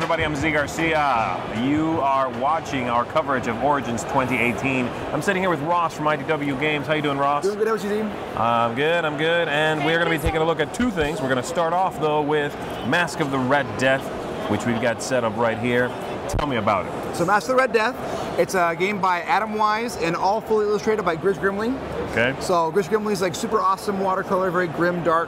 everybody, I'm Z Garcia. You are watching our coverage of Origins 2018. I'm sitting here with Ross from IDW Games. How you doing, Ross? Doing good, how about you, Dean? I'm good. And we're going to be taking a look at two things. We're going to start off, though, with Mask of the Red Death, which we've got set up right here. Tell me about it. So Mask of the Red Death, it's a game by Adam Wise and all fully illustrated by Grizz Grimley. Okay. So Grizz Grimley's like super awesome watercolor, very grim, dark,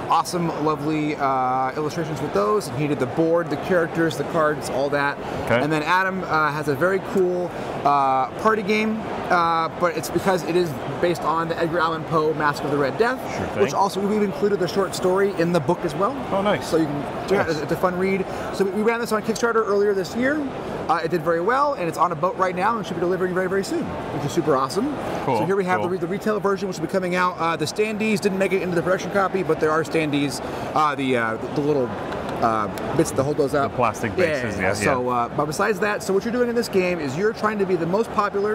awesome, lovely illustrations with those. And he did the board, the characters, the cards, all that. Okay. And then Adam has a very cool party game, but it's because it is based on the Edgar Allan Poe Mask of the Red Death, which also we've included the short story in the book as well. Oh, nice. So you can check it out. It's a fun read. So we ran this on Kickstarter earlier this year. It did very well, and it's on a boat right now and should be delivering very, very soon, which is super awesome. Cool. So here we have the retail version, which will be coming out. The standees didn't make it into the production copy, but there are standees, the little bits that hold those up. The plastic bases, yeah. So, but besides that, so what you're doing in this game is you're trying to be the most popular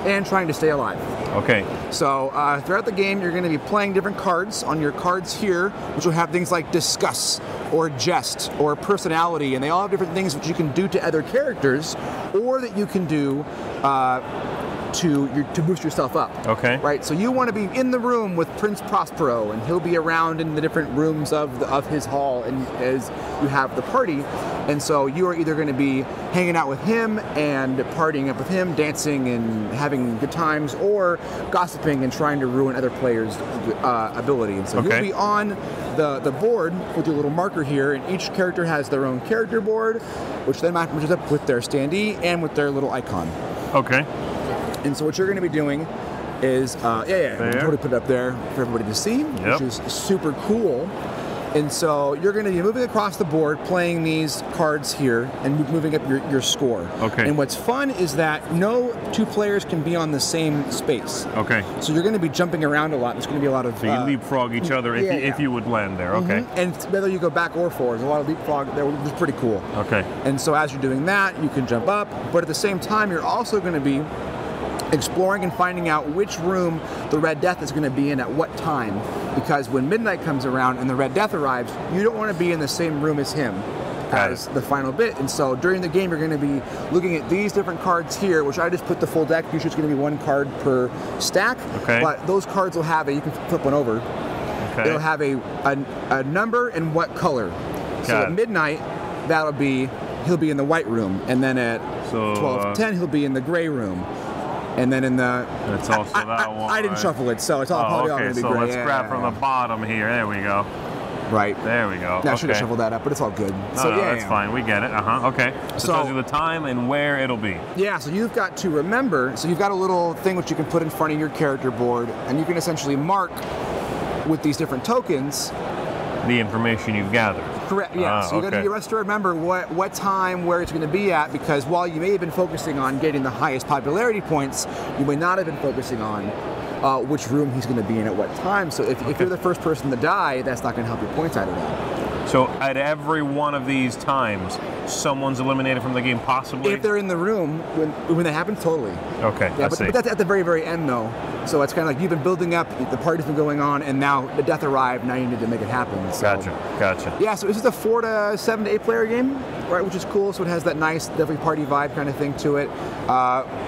and trying to stay alive. Okay. So throughout the game, you're going to be playing different cards. On your cards here, which will have things like discuss, or jest, or personality, and they all have different things which you can do to other characters, or that you can do to boost yourself up. Okay. Right. So you want to be in the room with Prince Prospero, and he'll be around in the different rooms of his hall, and as you have the party, and so you are either going to be hanging out with him and partying up with him, dancing and having good times, or gossiping and trying to ruin other players' ability. And so you'll be on the board with your little marker here, and each character has their own character board, which then matches up with their standee and with their little icon. Okay. And so what you're going to be doing is, we'll totally put it up there for everybody to see, which is super cool. And so you're going to be moving across the board, playing these cards here, and moving up your score. Okay. And what's fun is that no two players can be on the same space. Okay. So you're going to be jumping around a lot. There's going to be a lot of... So you leapfrog each other if you would land there. Okay. And whether you go back or forward, there's a lot of leapfrog there, which is pretty cool. Okay. And so as you're doing that, you can jump up, but at the same time, you're also going to be exploring and finding out which room the Red Death is going to be in at what time, because when midnight comes around and the Red Death arrives, you don't want to be in the same room as him as the final bit. And so during the game, you're going to be looking at these different cards here, which I just put the full deck. Usually it's going to be one card per stack, but those cards will have you can flip one over. It'll have a number and what color. So at midnight, he'll be in the white room, and then at 12:10 he'll be in the gray room. And then in the... It's also that one. I didn't shuffle it, so it's all probably all going to be so gray. let's grab from the bottom here. There we go. Right. There we go. I should have shuffled that up, but it's all good. No, that's fine. We get it. Okay. So it tells you the time and where it'll be. Yeah, so you've got to remember, so you've got a little thing which you can put in front of your character board, and you can essentially mark with these different tokens the information you've gathered. Correct, yeah. So you have to remember what time, where it's going to be at, because while you may have been focusing on getting the highest popularity points, you may not have been focusing on which room he's going to be in at what time. So if you're the first person to die, that's not going to help your points out of that. So at every one of these times, someone's eliminated from the game, possibly? If they're in the room, when that happens, totally. Okay, yeah, but that's at the very, very end, though. So it's kind of like you've been building up, the party's been going on, and now the death arrived, now you need to make it happen. So. Gotcha. Yeah, so this is a 4 to 7 to 8 player game, right, which is cool. So it has that nice, definitely party vibe kind of thing to it.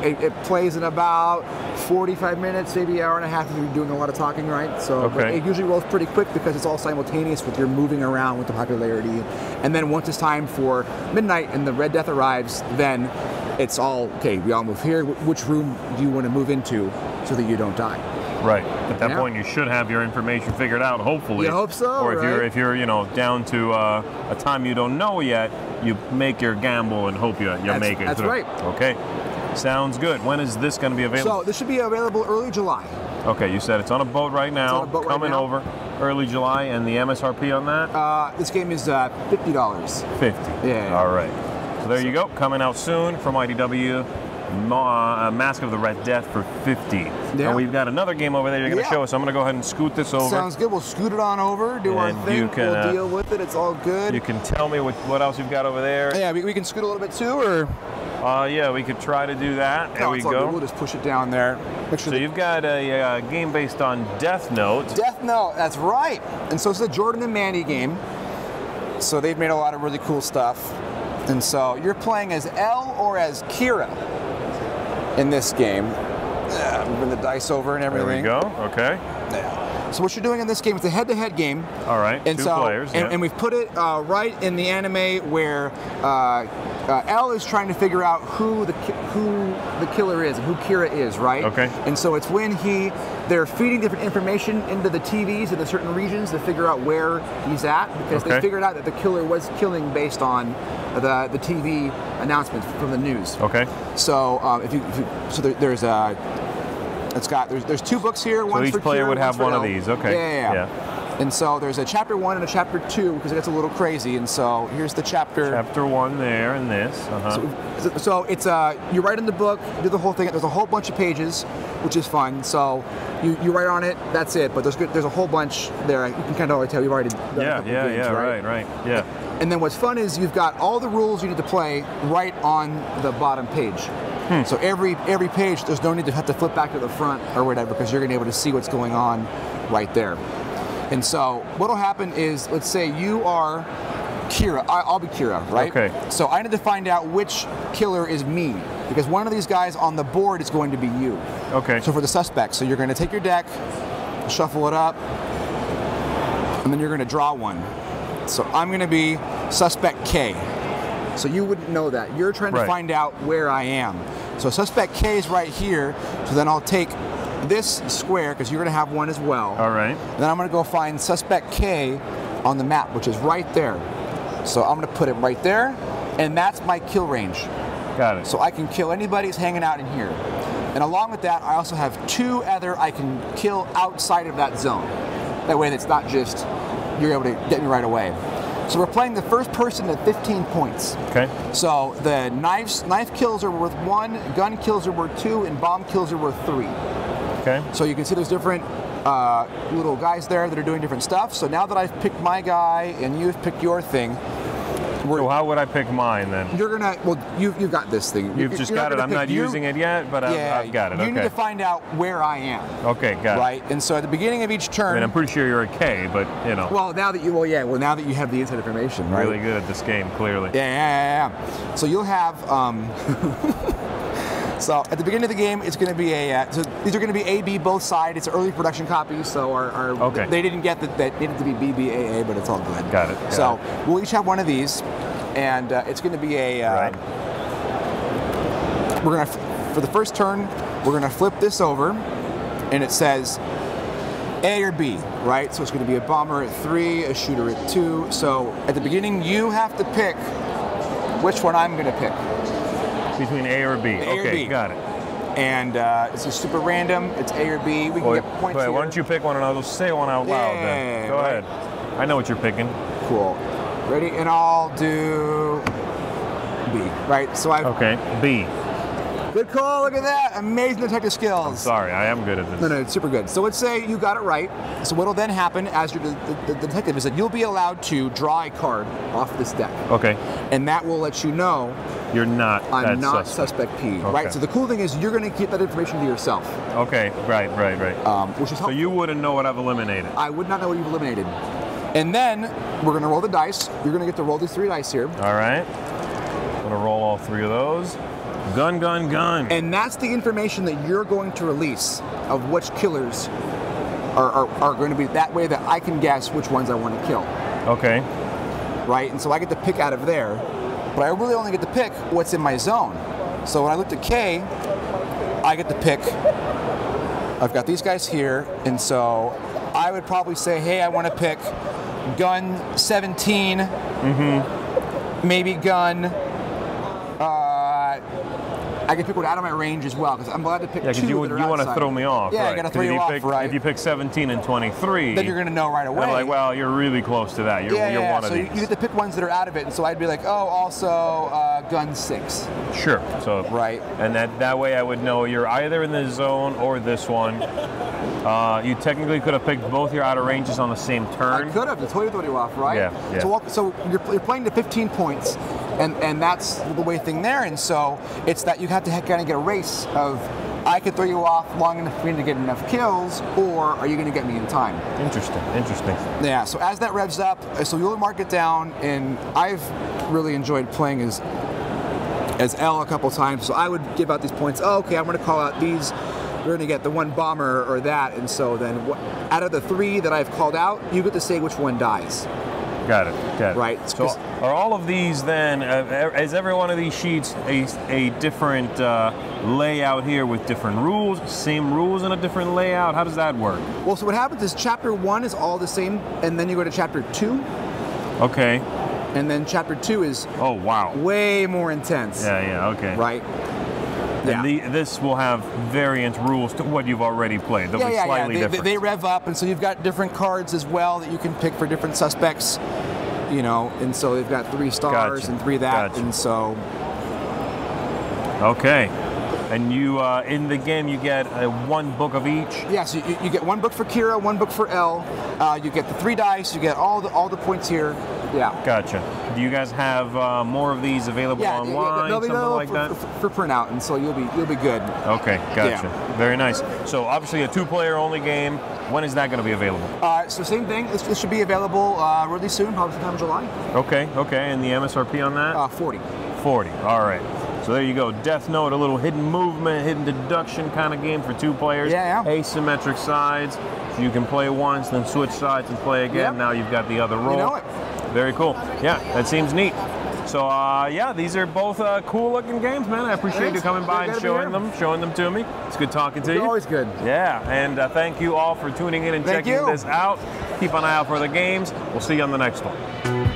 It plays in about 45 minutes, maybe an hour and a half if you're doing a lot of talking, right? So it usually rolls pretty quick because it's all simultaneous with your moving around with the popularity. And then once it's time for midnight and the Red Death arrives, then it's all, okay, we all move here. Which room do you want to move into so that you don't die? Right. At that point, you should have your information figured out, hopefully. You hope so, or if you're down to a time you don't know yet, you make your gamble and hope you make it. That's right. Okay. Sounds good. When is this going to be available? So this should be available early July. Okay, you said it's on a boat right now. Coming over early July, and the MSRP on that? This game is $50. 50. Yeah. All right. So there you go. Coming out soon from IDW. Mask of the Red Death for 50. Yeah. And we've got another game over there you're going to show us. So I'm going to go ahead and scoot this over. Sounds good. We'll scoot it on over, do our thing. We'll deal with it. It's all good. You can tell me what else you've got over there. Yeah, we can scoot a little bit too, or? Yeah, we could try to do that. There we go. We'll just push it down there. So you've got a game based on Deathnote. Deathnote, that's right. And so it's a Jordan and Mandy game. So they've made a lot of really cool stuff And so you're playing as Elle or as Kira in this game. Moving the dice over and everything. There we go. Okay. So what you're doing in this game is a head-to-head game. All right. And two so, players. And we've put it right in the anime where Elle is trying to figure out who the killer is and who Kira is, right? Okay. And so it's when they're feeding different information into the TVs in the certain regions to figure out where he's at, because they figured out that the killer was killing based on the TV announcements from the news. Okay. So there's two books here. So each player would have one of these. Okay. Yeah. And so there's a chapter 1 and a chapter 2 because it gets a little crazy. And so here's the chapter. Chapter 1 there and this. So it's you write in the book, do the whole thing. There's a whole bunch of pages, which is fun. So you write on it. That's it. But there's a whole bunch there. You can kind of already tell you've already done a couple games, right? Right. Yeah. And then what's fun is you've got all the rules you need to play right on the bottom page. So every page, there's no need to have to flip back to the front or whatever, because you're going to be able to see what's going on right there. And so what'll happen is, let's say you are Kira. I'll be Kira, right? Okay. So I need to find out which killer is me, because one of these guys on the board is going to be you. Okay. So for the suspect, so you're going to take your deck, shuffle it up, and then you're going to draw one. So I'm going to be suspect K. So you wouldn't know that. You're trying to find out where I am. So suspect K is right here. So then I'll take this square, because you're going to have one as well. All right. Then I'm going to go find suspect K on the map, which is right there. So I'm going to put it right there, and that's my kill range. Got it. So I can kill anybody who's hanging out in here. And along with that, I also have 2 other I can kill outside of that zone. That way it's not just you're able to get me right away. So we're playing the first person at 15 points. Okay. So the knife kills are worth 1, gun kills are worth 2, and bomb kills are worth 3. Okay. So you can see there's different little guys there that are doing different stuff. So now that I've picked my guy and you've picked your thing, so how would I pick mine then? You're gonna, well, you've got this thing. You've just got it. I'm not using it yet, but I've got it. You need to find out where I am. Okay, got it. Right, and so at the beginning of each turn. I mean, I'm pretty sure you're a K, but you know. Well, now that you have the inside information, right? Really good at this game, clearly. Yeah. So you'll have. So at the beginning of the game, it's going to be so these are going to be A, B, both sides. It's early production copies, so they didn't get that needed to be B, B, A, A, but it's all good. Got it. So we'll each have one of these, and it's going to be a. We're going to, for the first turn, we're going to flip this over, and it says A or B, right? So it's going to be a bomber at 3, a shooter at 2. So at the beginning, you have to pick which one I'm going to pick. Between A or B. Okay, got it. And it's just super random. It's A or B. We can get points here. Why don't you pick one and I'll just say one out loud then. Go ahead. I know what you're picking. Cool. Ready? And I'll do B. Right? So Okay, B. Good call. Look at that. Amazing detective skills. I'm sorry, I am good at this. No, it's super good. So let's say you got it right. So what'll then happen as you're the detective is that you'll be allowed to draw a card off this deck. Okay. And that will let you know you're not I'm not suspect P. Okay. Right? So the cool thing is you're going to keep that information to yourself. Okay, right. Which is helpful. So you wouldn't know what I've eliminated. I would not know what you've eliminated. And then we're going to roll the dice. You're going to get to roll these 3 dice here. All right. I'm going to roll all 3 of those. Gun, gun, gun. And that's the information that you're going to release of which killers are going to be, that way that I can guess which ones I want to kill. Okay. Right? And so I get to pick out of there, but I really only get to pick what's in my zone. So when I looked at K, I get to pick, I've got these guys here, and so I would probably say, hey, I want to pick gun 17, maybe gun, I can pick one out of my range as well, because I'm glad to pick 2 because you want to throw me off. Yeah, right. I got to throw you off, right? If you pick 17 and 23, then you're going to know right away. I'm like, well, you're really close to that. You're one of these. So you get to pick ones that are out of it, and so I'd be like, oh, also gun 6. Sure. So right. And that way I would know you're either in this zone or this one. You technically could have picked both your outer ranges on the same turn. I could have. That's totally throw you off, right? Yeah. So you're playing to 15 points. And that's the way thing there, and so it's that you have to kind of get a race of I could throw you off long enough for me to get enough kills, or are you going to get me in time? Interesting. Yeah, so as that revs up, so you'll mark it down, and really enjoyed playing as L a couple times, so I would give out these points. Oh, okay, I'm going to call out these. We're going to get the one bomber or that, and so then out of the 3 that I've called out, you get to say which one dies. Got it. Got it. Right. So are all of these then? Is every one of these sheets a different layout here with different rules? Same rules in a different layout? How does that work? Well, so what happens is chapter 1 is all the same, and then you go to chapter 2. Okay. And then chapter 2 is way more intense. Yeah. Okay. Right. And this will have variant rules to what you've already played. They'll be slightly different. They rev up, and so you've got different cards as well that you can pick for different suspects. You know, and so they've got 3 stars and 3 that, and so. Okay. And you, in the game, you get 1 book of each? Yeah, so you get 1 book for Kira, 1 book for L. You get the 3 dice, you get all the points here. Yeah. Gotcha. Do you guys have more of these available online, they'll be something like that? For printout, and so you'll be good. Okay, gotcha. Yeah. Very nice. So obviously a 2-player only game. When is that going to be available? So same thing. This should be available really soon, probably sometime in July. Okay. And the MSRP on that? 40. 40. All right. So there you go. Deathnote, a little hidden movement, hidden deduction kind of game for 2 players. Yeah. Asymmetric sides. So you can play once, then switch sides and play again. Yep. Now you've got the other role. You know it. Very cool. Yeah, that seems neat. So yeah, these are both cool looking games, man. I appreciate you coming by and showing them to me. It's good talking to you. Always good. Yeah, and thank you all for tuning in and checking this out. Keep an eye out for the games. We'll see you on the next one.